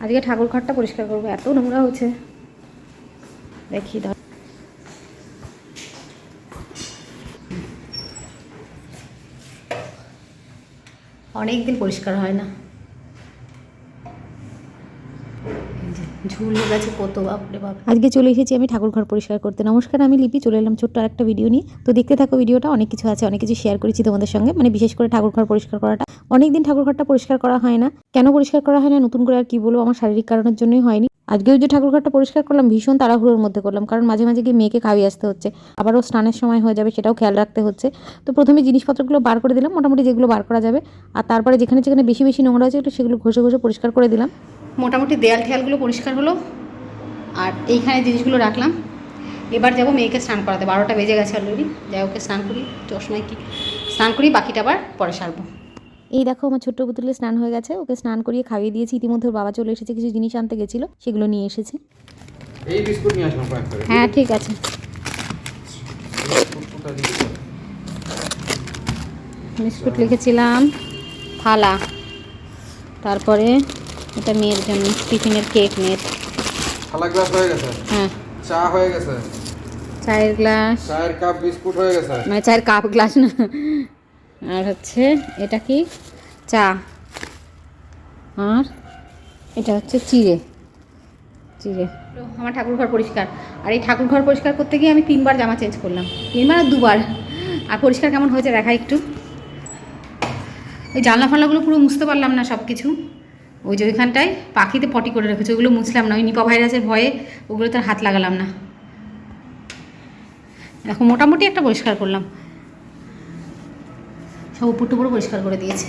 আজকে ঠাকুর ঘরটা পরিষ্কার করবো, এত নোংরা হচ্ছে। দেখি ধর, অনেক দিন পরিষ্কার হয় না, ঝুল হয়ে গেছে কত, বাপরে বাপ। আজকে চলে এসেছি আমি ঠাকুর ঘর পরিষ্কার করতে। নমস্কার, আমি লিপি, চলে এলাম ছোট্ট একটা ভিডিও নিয়ে। তো দেখতে থাকো ভিডিওটা, অনেক কিছু আছে, অনেক কিছু শেয়ার করেছি তোমাদের সঙ্গে, মানে বিশেষ করে ঠাকুর ঘর পরিষ্কার করাটা। অনেকদিন ঠাকুর ঘরটা পরিষ্কার করা হয় না। কেন পরিষ্কার করা হয় না নতুন করে আর কি বলবো, আমার শারীরিক কারণের জন্যই হয়নি। আজকেও যে ঠাকুর ঘরটা পরিষ্কার করলাম ভীষণ তাড়াহুড়োর মধ্যে করলাম, কারণ মাঝে মাঝে গিয়ে মেয়েকে খাইয়ে আসতে হচ্ছে, আবারও স্নানের সময় হয়ে যাবে, সেটাও খেয়াল রাখতে হচ্ছে। তো প্রথমে জিনিসপত্রগুলো বার করে দিলাম, মোটামুটি যেগুলো বার করা যাবে, আর তারপরে যেখানে যেখানে বেশি বেশি নোংরা আছে একটু সেগুলো ঘষে ঘষে পরিষ্কার করে দিলাম। মোটামুটি দেয়াল ঠেয়ালগুলো পরিষ্কার হলো, আর এইখানে জিনিসগুলো রাখলাম। এবার যাবো মেয়েকে স্নান করাতে, 12টা বেজে গেছে অলরেডি। যাই ওকে স্নান করি, চশমায় কি স্নান করি, বাকিটা আবার পরে সারবো। এই দেখো আমার ছোট্ট পুতুলে স্নান হয়ে গেছে, ওকে স্নান করিয়ে খাইয়ে দিয়েছি। ইতিমধ্যে ওর বাবা চলে এসেছে, কিছু জিনিস আনতে গেছিলো, সেগুলো নিয়ে এসেছে। এই বিস্কুট নিয়ে আসলাম কয়েক করে। হ্যাঁ ঠিক আছে। বিস্কুট লিখেছিলাম, থালা, তারপরে এটা মেয়ের জন্য টিফিনের কেক, মেয়ের থালা গ্লাস হয়ে গেছে, হ্যাঁ চা হয়ে গেছে, চায়ের গ্লাস, চায়ের কাপ, বিস্কুট হয়ে গেছে। মানে চায়ের কাপ গ্লাস না, আর হচ্ছে এটা কি চা, আর এটা হচ্ছে চিড়ে। আমার ঠাকুর ঘর পরিষ্কার, আর এই ঠাকুর ঘর পরিষ্কার করতে গিয়ে আমি 3বার জামা চেঞ্জ করলাম, 3বার আর 2বার। আর পরিষ্কার কেমন হয়েছে দেখা একটু। ওই জানলা ফানলাগুলো পুরো মুছতে পারলাম না সব কিছু, ওই যে ওইখানটায় পাখিতে পটি করে রেখেছে, ওগুলো মুছলাম না, ওই নিপা ভাইরাসের ভয়ে ওগুলোতে আর হাত লাগালাম না। এখন মোটামুটি একটা পরিষ্কার করলাম, সব উপর টুপুরো পরিষ্কার করে দিয়েছি।